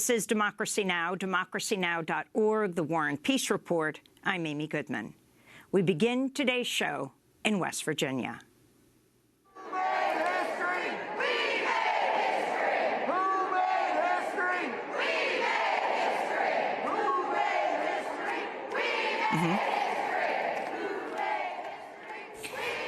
This is Democracy Now!, democracynow.org, The War and Peace Report. I'm Amy Goodman. We begin today's show in West Virginia.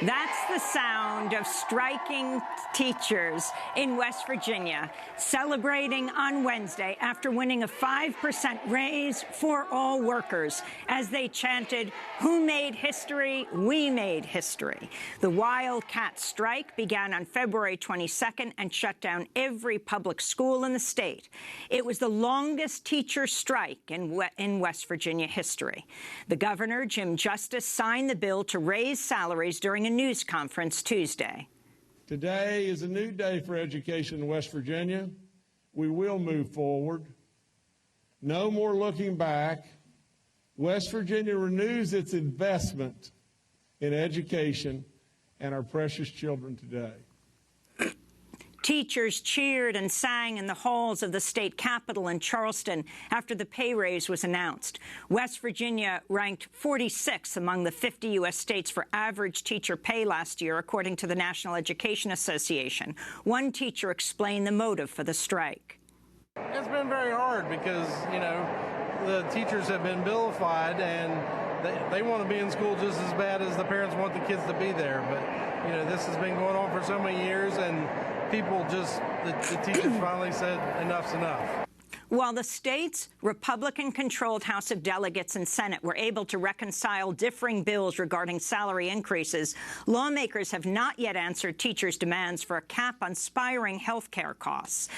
That's the sound of striking teachers in West Virginia celebrating on Wednesday after winning a 5% raise for all workers as they chanted, "Who made history? We made history." The Wildcat strike began on February 22nd and shut down every public school in the state. It was the longest teacher strike in West Virginia history. The governor, Jim Justice, signed the bill to raise salaries during a news conference Tuesday. Today is a new day for education in West Virginia. We will move forward. No more looking back. West Virginia renews its investment in education and our precious children today. Teachers cheered and sang in the halls of the state capitol in Charleston after the pay raise was announced. West Virginia ranked 46th among the 50 U.S. states for average teacher pay last year, according to the National Education Association. One teacher explained the motive for the strike. It's been very hard because, the teachers have been vilified and they want to be in school just as bad as the parents want the kids to be there. But, this has been going on for so many years, and the teachers finally said enough's enough. While the state's Republican-controlled House of Delegates and Senate were able to reconcile differing bills regarding salary increases, lawmakers have not yet answered teachers' demands for a cap on spiraling health care costs.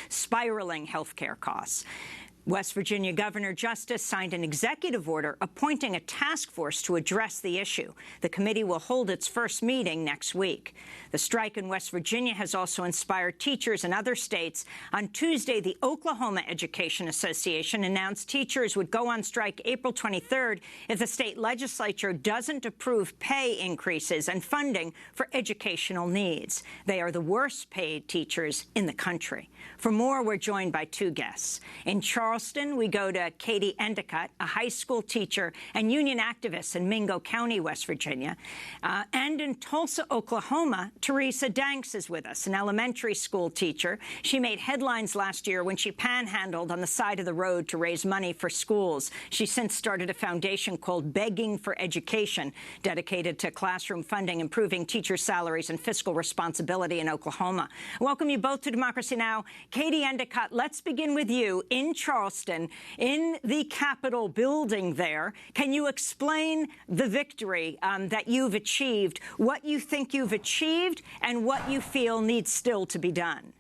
West Virginia Governor Justice signed an executive order appointing a task force to address the issue. The committee will hold its first meeting next week. The strike in West Virginia has also inspired teachers in other states. On Tuesday, the Oklahoma Education Association announced teachers would go on strike April 23rd if the state legislature doesn't approve pay increases and funding for educational needs. They are the worst paid teachers in the country. For more, we're joined by two guests. In Charleston, we go to Katie Endicott, a high school teacher and union activist in Mingo County, West Virginia. And in Tulsa, Oklahoma, Teresa Danks is with us, an elementary school teacher. She made headlines last year when she panhandled on the side of the road to raise money for schools. She since started a foundation called Begging for Education, dedicated to classroom funding, improving teacher salaries, and fiscal responsibility in Oklahoma. Welcome you both to Democracy Now! Katie Endicott, let's begin with you in Charleston, in the Capitol building there. Can you explain the victory that you've achieved, what you think you've achieved, and what you feel needs still to be done?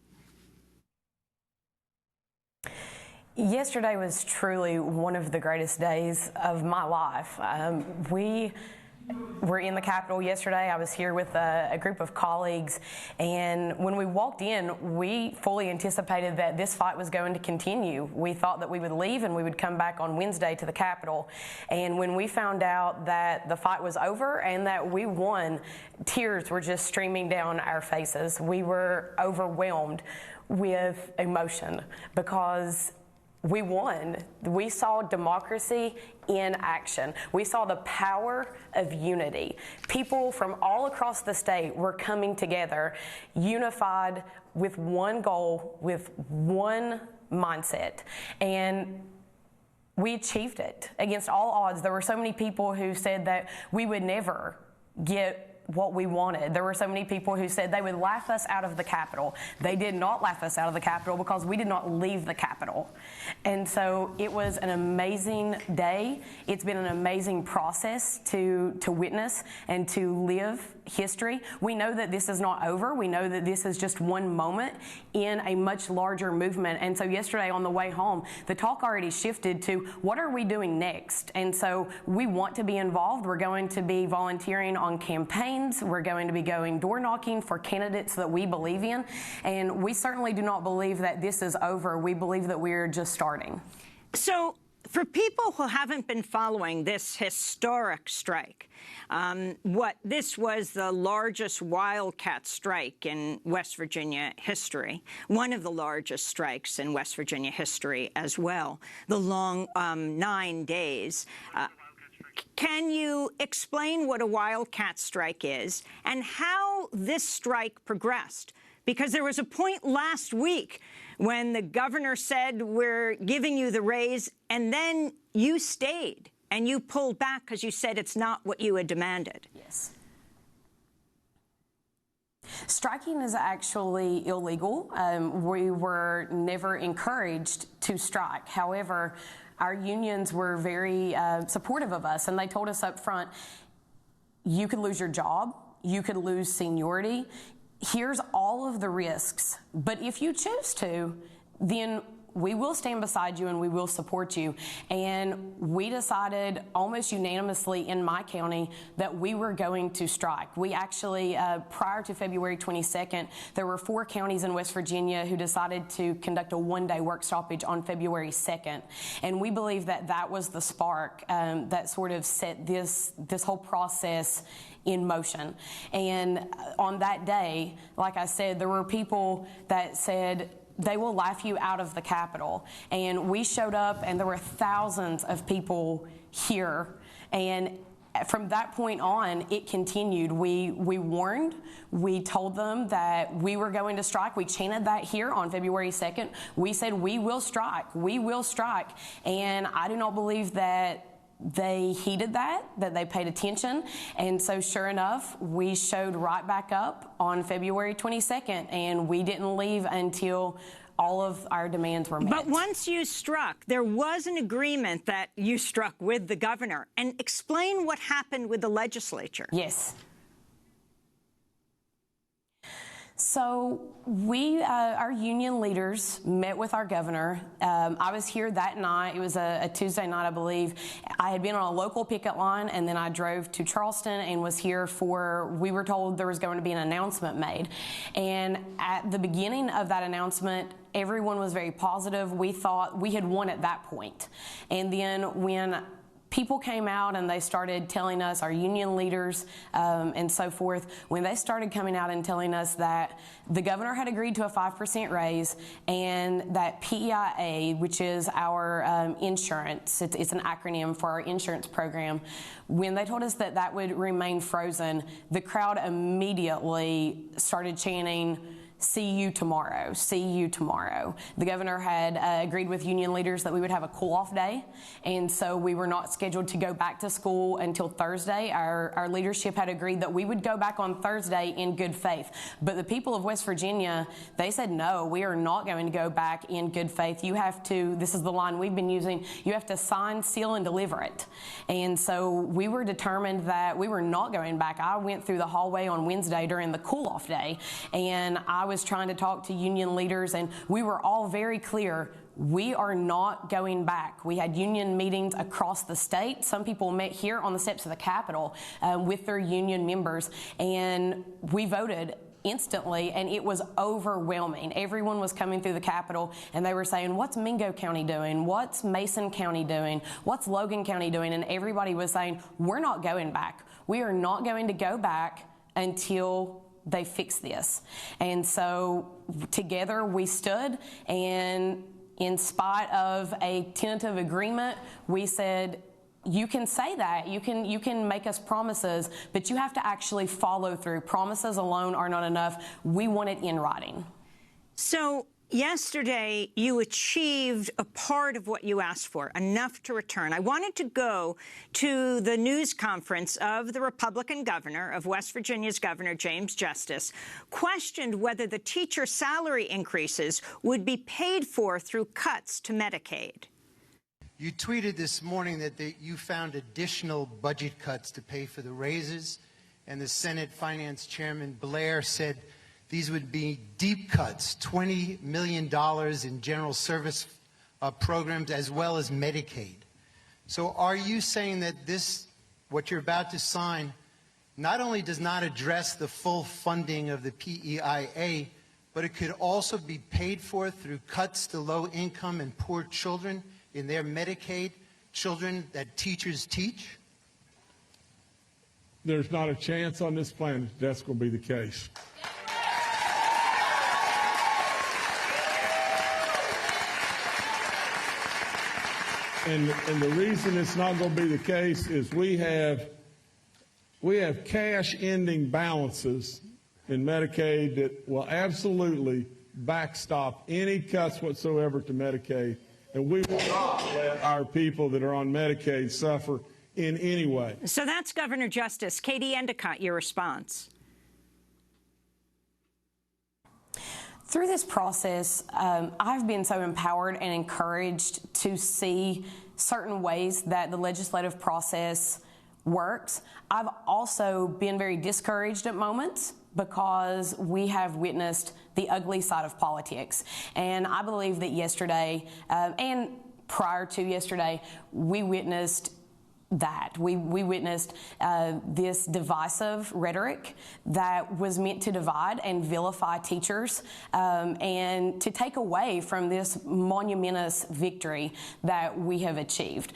Yesterday was truly one of the greatest days of my life. We were in the Capitol yesterday. I was here with a group of colleagues, and when we walked in, we fully anticipated that this fight was going to continue. We thought that we would leave and we would come back on Wednesday to the Capitol, and when we found out that the fight was over and that we won, tears were just streaming down our faces. We were overwhelmed with emotion because we won. We saw democracy in action. We saw the power of unity. People from all across the state were coming together, unified with one goal, with one mindset. And we achieved it against all odds. There were so many people who said that we would never get what we wanted. There were so many people who said they would laugh us out of the Capitol. They did not laugh us out of the Capitol because we did not leave the Capitol. And so it was an amazing day. It's been an amazing process to witness and to live history. We know that this is not over. We know that this is just one moment in a much larger movement. And so yesterday on the way home, the talk already shifted to what are we doing next? And so we want to be involved. We're going to be volunteering on campaigns. We're going to be going door knocking for candidates that we believe in. And we certainly do not believe that this is over. We believe that we're just starting. So For people who haven't been following this historic strike, this was the largest Wildcat strike in West Virginia history, one of the largest strikes in West Virginia history as well, the long 9 days. Can you explain what a Wildcat strike is and how this strike progressed? Because there was a point last week when the governor said, we're giving you the raise, and then you stayed and you pulled back because you said it's not what you had demanded. Yes. Striking is actually illegal. We were never encouraged to strike. However, our unions were very supportive of us, and they told us up front, you could lose your job, you could lose seniority. Here's all of the risks, but if you choose to, then we will stand beside you and we will support you. And we decided almost unanimously in my county that we were going to strike. We actually, prior to February 22nd, there were 4 counties in West Virginia who decided to conduct a one-day work stoppage on February 2nd. And we believe that that was the spark that sort of set this whole process in motion. And on that day, like I said, there were people that said, they will laugh you out of the Capitol. And we showed up and there were thousands of people here. And from that point on, it continued. We warned, we told them that we were going to strike. We chanted that here on February 2nd. We said, we will strike, we will strike. And I do not believe that they heeded that they paid attention. And so sure enough, we showed right back up on February 22nd, and we didn't leave until all of our demands were met. But once you struck, there was an agreement that you struck with the governor. And explain what happened with the legislature. Yes. So we, our union leaders met with our governor. I was here that night. It was a Tuesday night, I believe. I had been on a local picket line, and then I drove to Charleston and was here we were told there was going to be an announcement made. And at the beginning of that announcement, everyone was very positive. We thought we had won at that point. And then when people came out and they started telling us, our union leaders and so forth, when they started coming out and telling us that the governor had agreed to a 5% raise and that PEIA, which is our insurance, it's an acronym for our insurance program, when they told us that that would remain frozen, the crowd immediately started chanting, "See you tomorrow, see you tomorrow." The governor had agreed with union leaders that we would have a cool-off day, and so we were not scheduled to go back to school until Thursday. Our leadership had agreed that we would go back on Thursday in good faith. But the people of West Virginia, they said, no, we are not going to go back in good faith. You have to, this is the line we've been using, you have to sign, seal, and deliver it. And so we were determined that we were not going back. I went through the hallway on Wednesday during the cool-off day, and I was trying to talk to union leaders, and we were all very clear, we are not going back. We had union meetings across the state. Some people met here on the steps of the Capitol with their union members, and we voted instantly, and it was overwhelming. Everyone was coming through the Capitol, and they were saying, what's Mingo County doing? What's Mason County doing? What's Logan County doing? And everybody was saying, we're not going back. We are not going to go back until they fix this. And so together we stood, and in spite of a tentative agreement, we said, you can say that, you can make us promises, but you have to actually follow through. Promises alone are not enough. We want it in writing. So yesterday, you achieved a part of what you asked for, enough to return. I wanted to go to the news conference of the Republican governor of West Virginia's Governor James Justice, questioned whether the teacher salary increases would be paid for through cuts to Medicaid. You tweeted this morning that you found additional budget cuts to pay for the raises, and the Senate Finance Chairman Blair said these would be deep cuts, $20 million in general service programs as well as Medicaid. So are you saying that what you're about to sign, not only does not address the full funding of the PEIA, but it could also be paid for through cuts to low-income and poor children in their Medicaid children that teachers teach? There's not a chance on this planet that's going to be the case. And the reason it's not going to be the case is we have cash ending balances in Medicaid that will absolutely backstop any cuts whatsoever to Medicaid, and we will not let our people that are on Medicaid suffer in any way. So that's Governor Justice. Katie Endicott, your response. Through this process, I've been so empowered and encouraged to see certain ways that the legislative process works. I've also been very discouraged at moments because we have witnessed the ugly side of politics. And I believe that yesterday and prior to yesterday, we witnessed that. We witnessed this divisive rhetoric that was meant to divide and vilify teachers and to take away from this monumentous victory that we have achieved.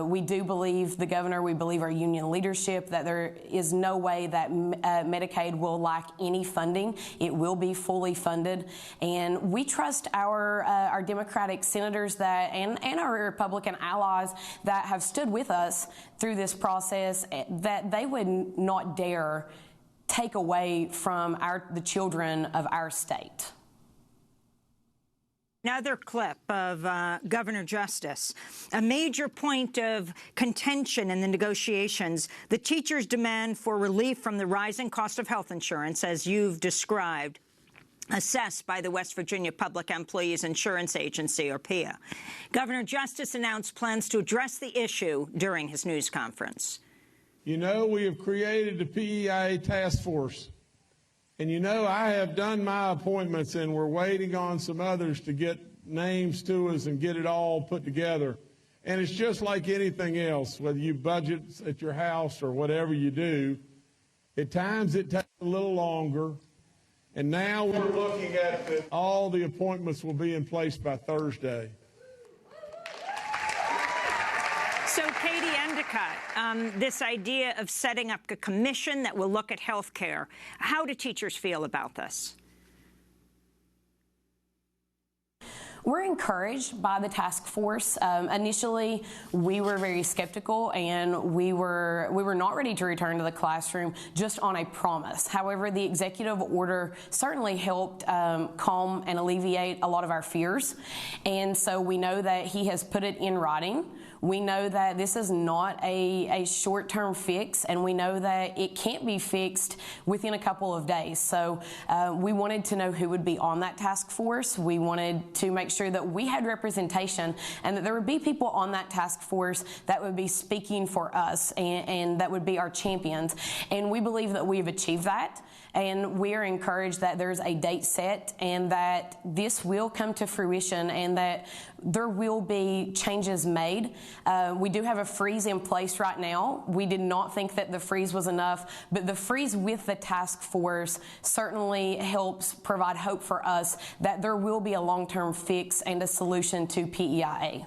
We do believe the governor, we believe our union leadership, that there is no way that Medicaid will lack any funding. It will be fully funded. And we trust our Democratic senators that and our Republican allies that have stood with us through this process, that they would not dare take away from the children of our state. Another clip of Governor Justice. A major point of contention in the negotiations, the teachers' demand for relief from the rising cost of health insurance, as you've described, assessed by the West Virginia Public Employees Insurance Agency, or PIA. Governor Justice announced plans to address the issue during his news conference. You know, we have created the PEIA task force. And you know, I have done my appointments, and we're waiting on some others to get names to us and get it all put together. And it's just like anything else, whether you budget at your house or whatever you do, at times it takes a little longer. And now we're looking at that all the appointments will be in place by Thursday. So, Katie Endicott, this idea of setting up a commission that will look at health care, how do teachers feel about this? We're encouraged by the task force. Initially, we were very skeptical, and we were not ready to return to the classroom just on a promise. However, the executive order certainly helped calm and alleviate a lot of our fears, and so we know that he has put it in writing. We know that this is not a short-term fix, and we know that it can't be fixed within a couple of days. So we wanted to know who would be on that task force. We wanted to make sure that we had representation and that there would be people on that task force that would be speaking for us and that would be our champions. And we believe that we've achieved that. And we are encouraged that there's a date set and that this will come to fruition and that there will be changes made. We do have a freeze in place right now. We did not think that the freeze was enough, but the freeze with the task force certainly helps provide hope for us that there will be a long-term fix and a solution to PEIA.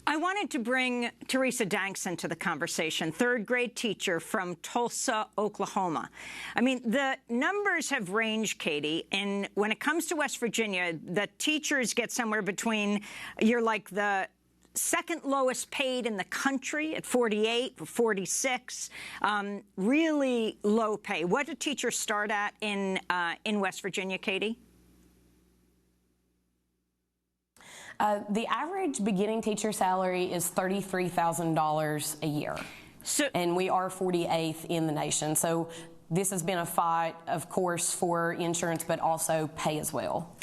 I wanted to bring Teresa Danks into the conversation, third-grade teacher from Tulsa, Oklahoma. I mean, the numbers have ranged, Katie, and when it comes to West Virginia, the teachers get somewhere between, you're like the second lowest paid in the country at 48, 46, really low pay. What do teachers start at in West Virginia, Katie? The average beginning teacher salary is $33,000 a year, and we are 48th in the nation. So this has been a fight, of course, for insurance, but also pay as well.